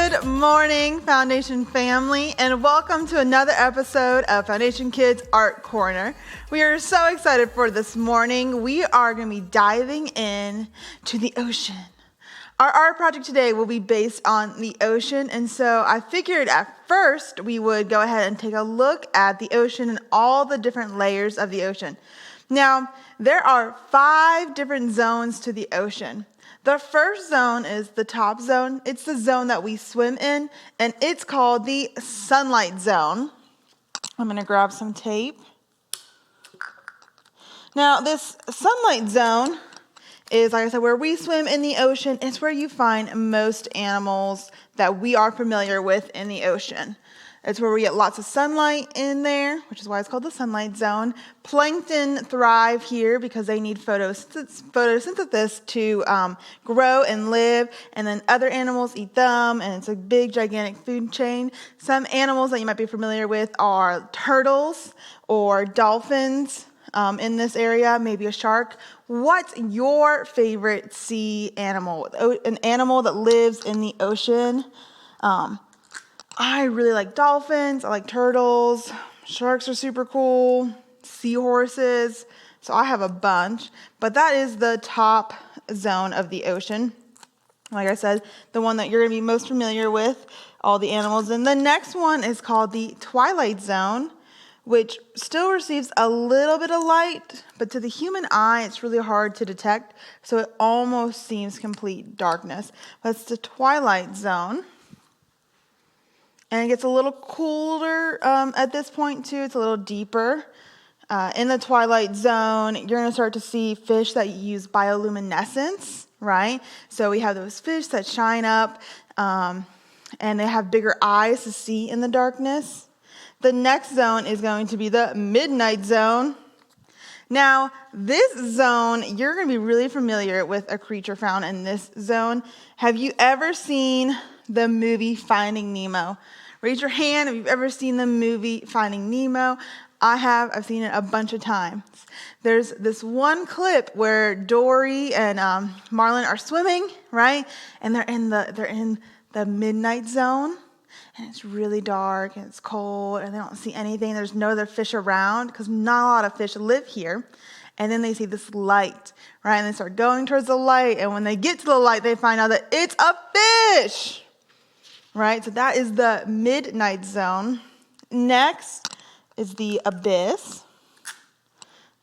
Good morning, Foundation family, and welcome to another episode of Foundation Kids Art Corner. We are so excited for this morning. We are going to be diving in to the ocean. Our art project today will be based on the ocean, and so I figured at first we would go ahead and take a look at the ocean and all the different layers of the ocean. Now, there are 5 different zones to the ocean. The first zone is the top zone. It's the zone that we swim in, and it's called the sunlight zone. I'm going to grab some tape. Now, this sunlight zone is, like I said, where we swim in the ocean. It's where you find most animals that we are familiar with in the ocean. It's where we get lots of sunlight in there, which is why it's called the sunlight zone. Plankton thrive here because they need photosynthesis to grow and live, and then other animals eat them, and it's a big, gigantic food chain. Some animals that you might be familiar with are turtles or dolphins in this area, maybe a shark. What's your favorite sea animal? An animal that lives in the ocean? I really like dolphins. I like turtles. Sharks are super cool. Seahorses. So I have a bunch. But that is the top zone of the ocean. Like I said, the one that you're going to be most familiar with, all the animals. And the next one is called the Twilight Zone, which still receives a little bit of light, but to the human eye, it's really hard to detect. So it almost seems complete darkness. That's the Twilight Zone. And it gets a little cooler at this point, too. It's a little deeper. In the Twilight Zone, you're going to start to see fish that use bioluminescence, right? So we have those fish that shine up, and they have bigger eyes to see in the darkness. The next zone is going to be the Midnight Zone. Now, this zone, you're going to be really familiar with a creature found in this zone. Have you ever seen the movie Finding Nemo? Raise your hand if you've ever seen the movie Finding Nemo. I have. I've seen it a bunch of times. There's this one clip where Dory and Marlin are swimming, right? And they're in the midnight zone, and it's really dark and it's cold, and they don't see anything. There's no other fish around because not a lot of fish live here. And then they see this light, right? And they start going towards the light, and when they get to the light, they find out that it's a fish. Right, so that is the midnight zone. Next is the abyss.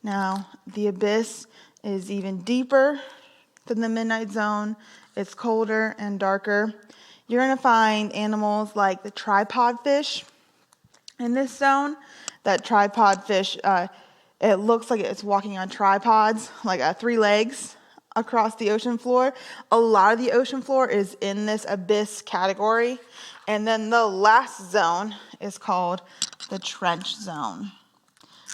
Now, the abyss is even deeper than the midnight zone. It's colder and darker. You're going to find animals like the tripod fish in this zone. That tripod fish, it looks like it's walking on tripods, like 3 legs across the ocean floor. A lot of the ocean floor is in this abyss category. And then the last zone is called the trench zone.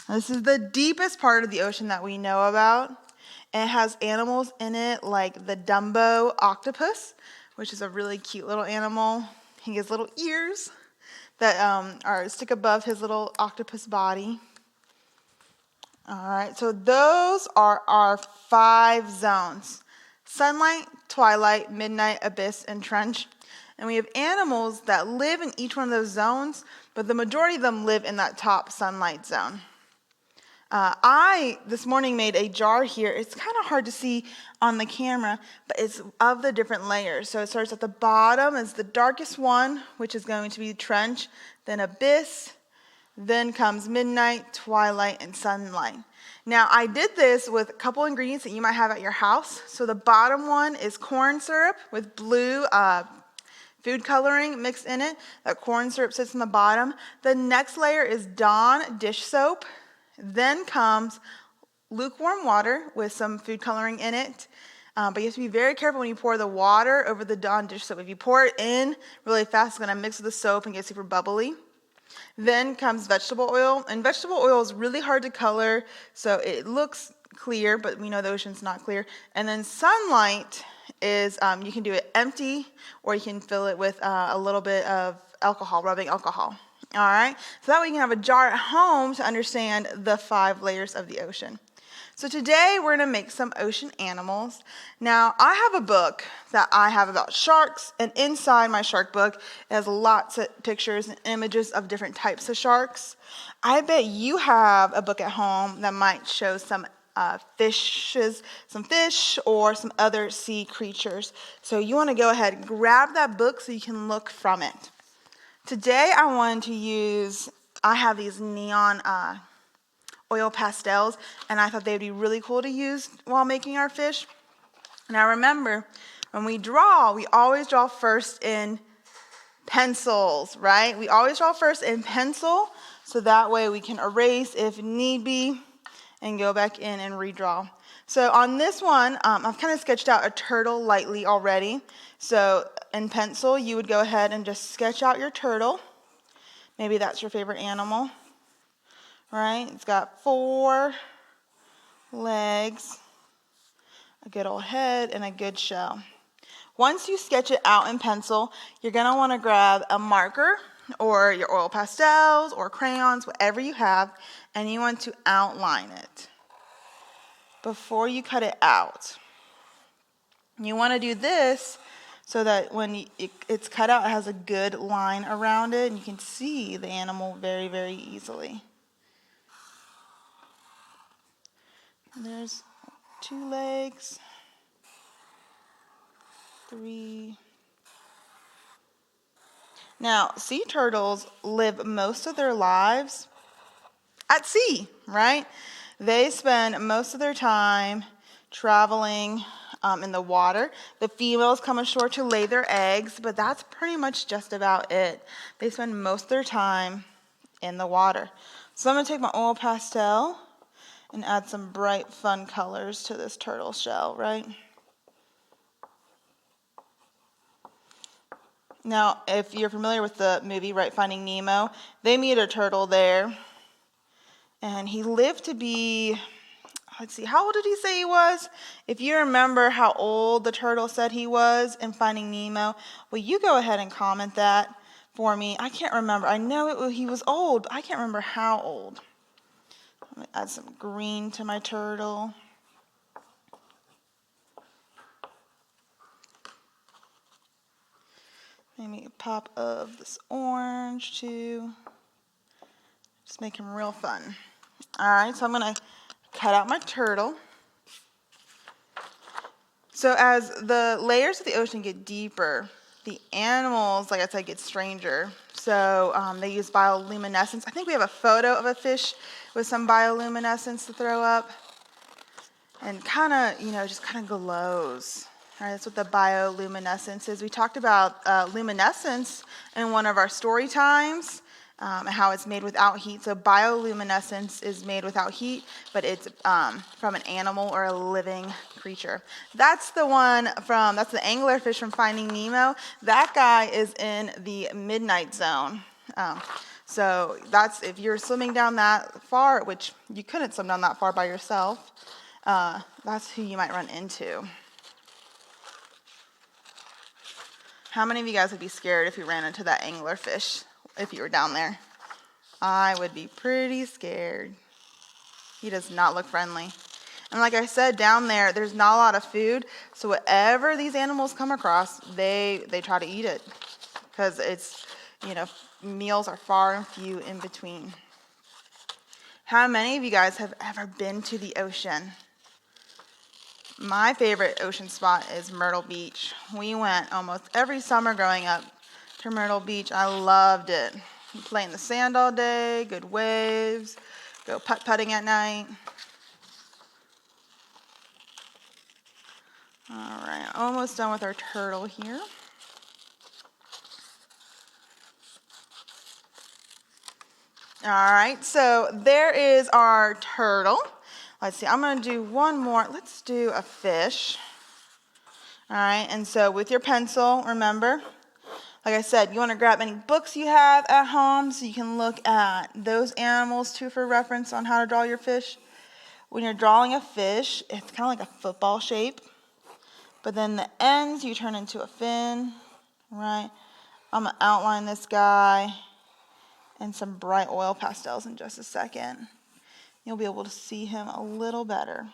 Now, this is the deepest part of the ocean that we know about. And it has animals in it like the Dumbo octopus, which is a really cute little animal. He has little ears that stick above his little octopus body. All right, so those are our 5 zones: sunlight, twilight, midnight, abyss, and trench. And we have animals that live in each one of those zones, but the majority of them live in that top sunlight zone. I, this morning, made a jar here. It's kind of hard to see on the camera, but it's of the different layers. So it starts at the bottom as the darkest one, which is going to be trench, then abyss, then comes midnight, twilight, and sunlight. Now, I did this with a couple ingredients that you might have at your house. So the bottom one is corn syrup with blue food coloring mixed in it. That corn syrup sits in the bottom. The next layer is Dawn dish soap. Then comes lukewarm water with some food coloring in it. But you have to be very careful when you pour the water over the Dawn dish soap. If you pour it in really fast, it's going to mix with the soap and get super bubbly. Then comes vegetable oil, and vegetable oil is really hard to color, so it looks clear, but we know the ocean's not clear. And then sunlight is, you can do it empty, or you can fill it with a little bit of alcohol, rubbing alcohol. All right, so that way you can have a jar at home to understand the 5 layers of the ocean. So today we're going to make some ocean animals. Now I have a book that I have about sharks, and inside my shark book has lots of pictures and images of different types of sharks. I bet you have a book at home that might show some fishes, some fish or some other sea creatures. So you want to go ahead and grab that book so you can look from it. Today I have these neon oil pastels, and I thought they'd be really cool to use while making our fish. Now remember, when we always draw first in pencils, right? We always draw first in pencil, so that way we can erase if need be and go back in and redraw. So on this one, I've kind of sketched out a turtle lightly already. So in pencil, you would go ahead and just sketch out your turtle. Maybe that's your favorite animal. Right? It's got 4 legs, a good old head, and a good shell. Once you sketch it out in pencil, you're going to want to grab a marker or your oil pastels or crayons, whatever you have, and you want to outline it before you cut it out. You want to do this so that when it's cut out, it has a good line around it, and you can see the animal very, very easily. There's 2 legs, 3. Now, sea turtles live most of their lives at sea, right? They spend most of their time traveling in the water. The females come ashore to lay their eggs, but that's pretty much just about it. They spend most of their time in the water. So I'm going to take my oil pastel and add some bright, fun colors to this turtle shell, right? Now, if you're familiar with the movie, right, Finding Nemo, they meet a turtle there. And he lived to be, let's see, how old did he say he was? If you remember how old the turtle said he was in Finding Nemo, well, you go ahead and comment that for me. I can't remember. I know he was old, but I can't remember how old. Let me add some green to my turtle. Maybe a pop of this orange too. Just make him real fun. All right, so I'm going to cut out my turtle. So as the layers of the ocean get deeper, the animals, like I said, get stranger. So they use bioluminescence. I think we have a photo of a fish with some bioluminescence to throw up. And just kind of glows. All right, that's what the bioluminescence is. We talked about luminescence in one of our story times, and how it's made without heat. So bioluminescence is made without heat, but it's from an animal or a living creature. That's the anglerfish from Finding Nemo. That guy is in the midnight zone. So that's, if you're swimming down that far, which you couldn't swim down that far by yourself, that's who you might run into. How many of you guys would be scared if you ran into that anglerfish if you were down there? I would be pretty scared. He does not look friendly. And like I said, down there, there's not a lot of food. So whatever these animals come across, they try to eat it. Because it's, meals are far and few in between. How many of you guys have ever been to the ocean? My favorite ocean spot is Myrtle Beach. We went almost every summer growing up to Myrtle Beach. I loved it. You play in the sand all day, good waves, go putt-putting at night. All right, almost done with our turtle here. All right, so there is our turtle. Let's see, I'm going to do one more. Let's do a fish. All right, and so with your pencil, remember, like I said, you want to grab any books you have at home so you can look at those animals too for reference on how to draw your fish. When you're drawing a fish, it's kind of like a football shape, but then the ends you turn into a fin, right? I'm going to outline this guy and some bright oil pastels in just a second. You'll be able to see him a little better.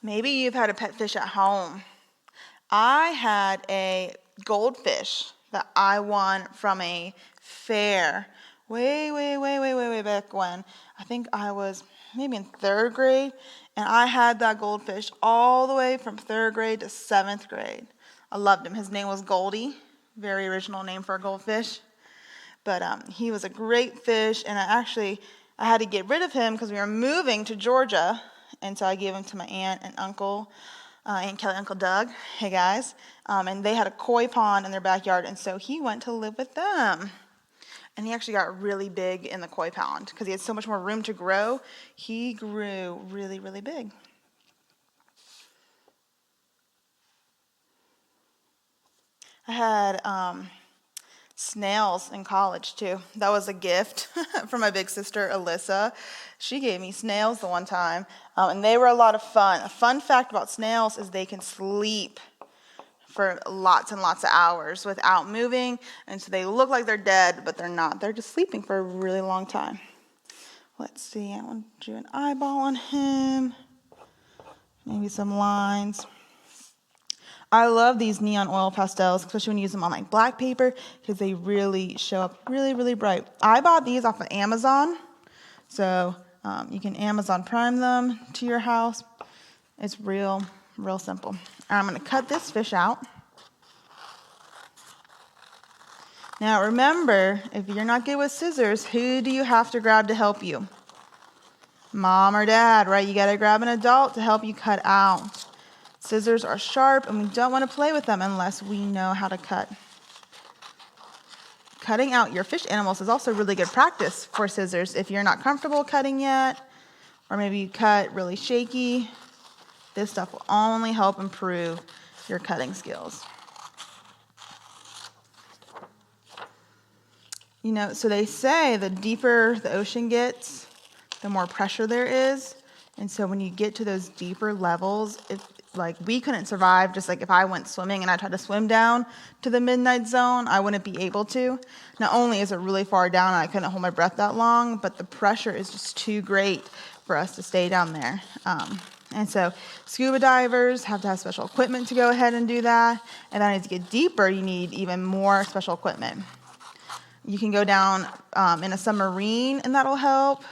Maybe you've had a pet fish at home. I had a goldfish that I won from a fair way back when. I think I was maybe in 3rd grade, and I had that goldfish all the way from 3rd grade to 7th grade. I loved him. His name was Goldie. Very original name for a goldfish. But he was a great fish, and I had to get rid of him because we were moving to Georgia, and so I gave him to my aunt and uncle, Aunt Kelly, Uncle Doug. Hey guys, and they had a koi pond in their backyard, and so he went to live with them. And he actually got really big in the koi pond because he had so much more room to grow. He grew really, really big. I had snails in college too. That was a gift from my big sister Alyssa. She gave me snails the one time, and they were a lot of fun. A fun fact about snails is they can sleep for lots and lots of hours without moving, and so they look like they're dead, but they're not. They're just sleeping for a really long time. Let's see, I want to do an eyeball on him, maybe some lines. I love these neon oil pastels, especially when you use them on like black paper, because they really show up really, really bright. I bought these off of Amazon, so you can Amazon Prime them to your house. It's real simple. I'm going to cut this fish out. Now remember, if you're not good with scissors, who do you have to grab to help you? Mom or dad, right? You got to grab an adult to help you cut out. Scissors are sharp, and we don't want to play with them unless we know how to cut. Cutting out your fish animals is also really good practice for scissors. If you're not comfortable cutting yet, or maybe you cut really shaky, this stuff will only help improve your cutting skills. You know, so they say the deeper the ocean gets, the more pressure there is. And so when you get to those deeper levels, we couldn't survive, just like if I went swimming and I tried to swim down to the midnight zone, I wouldn't be able to. Not only is it really far down and I couldn't hold my breath that long, but the pressure is just too great for us to stay down there. And so scuba divers have to have special equipment to go ahead and do that. And then as you get deeper, you need even more special equipment. You can go down in a submarine, and that'll help,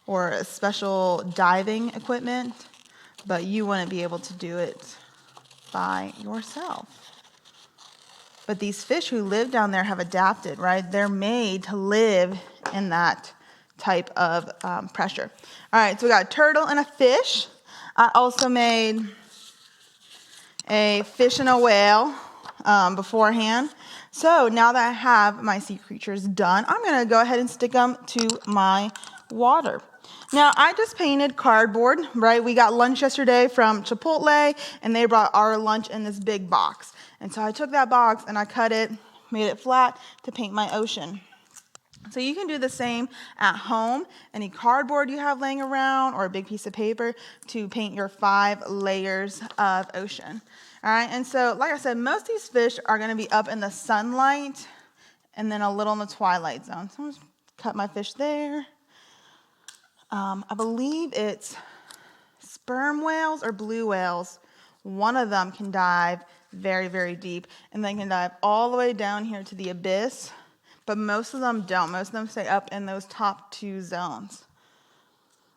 or a special diving equipment, but you wouldn't be able to do it by yourself. But these fish who live down there have adapted, right? They're made to live in that type of pressure. All right, so we got a turtle and a fish. I also made a fish and a whale beforehand. So now that I have my sea creatures done, I'm going to go ahead and stick them to my water. Now, I just painted cardboard, right? We got lunch yesterday from Chipotle, and they brought our lunch in this big box. And so I took that box and I cut it, made it flat to paint my ocean. So you can do the same at home. Any cardboard you have laying around or a big piece of paper to paint your 5 layers of ocean. All right, and so like I said, most of these fish are going to be up in the sunlight and then a little in the twilight zone. So I'm just cut my fish there. I believe it's sperm whales or blue whales. One of them can dive very, very deep, and they can dive all the way down here to the abyss, but most of them don't. Most of them stay up in those top 2 zones.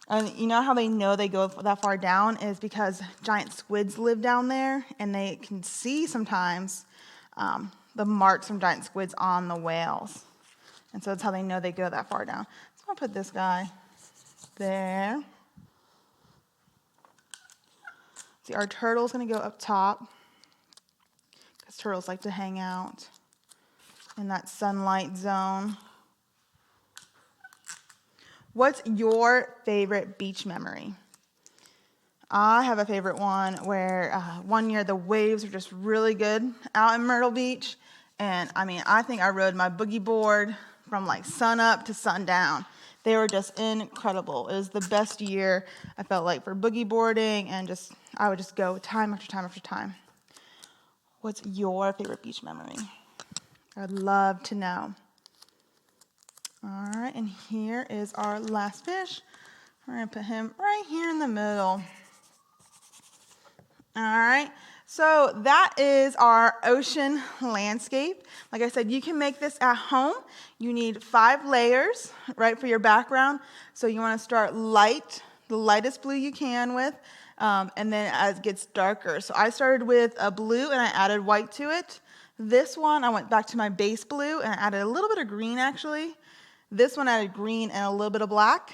And you know how they know they go that far down is because giant squids live down there, and they can see sometimes the marks from giant squids on the whales. And so that's how they know they go that far down. So I'll put this guy there. See, our turtle's going to go up top because turtles like to hang out in that sunlight zone. What's your favorite beach memory? I have a favorite one where one year the waves were just really good out in Myrtle Beach. And I think I rode my boogie board from like sun up to sundown. They were just incredible. It was the best year I felt like for boogie boarding, and I would just go time after time after time. What's your favorite beach memory? I'd love to know. All right, and here is our last fish. We're gonna put him right here in the middle. All right, so that is our ocean landscape. Like I said, you can make this at home. You need 5 layers, right, for your background. So you wanna start light, the lightest blue you can with, and then as it gets darker. So I started with a blue and I added white to it. This one, I went back to my base blue and I added a little bit of green actually. This one added green and a little bit of black,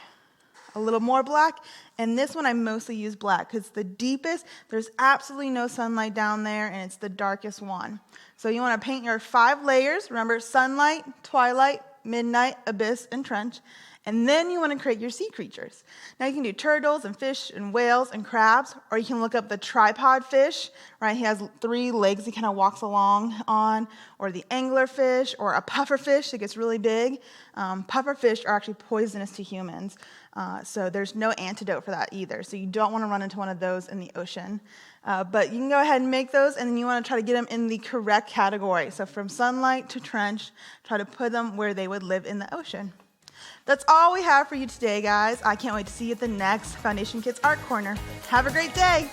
a little more black, and this one I mostly use black because it's the deepest. There's absolutely no sunlight down there, and it's the darkest one. So you want to paint your 5 layers. Remember, sunlight, twilight, midnight, abyss, and trench. And then you want to create your sea creatures. Now you can do turtles and fish and whales and crabs, or you can look up the tripod fish, right? He has 3 legs he kind of walks along on, or the anglerfish, or a puffer fish that gets really big. Puffer fish are actually poisonous to humans, so there's no antidote for that either. So you don't want to run into one of those in the ocean. But you can go ahead and make those, and then you want to try to get them in the correct category. So from sunlight to trench, try to put them where they would live in the ocean. That's all we have for you today, guys. I can't wait to see you at the next Foundation Kids Art Corner. Have a great day.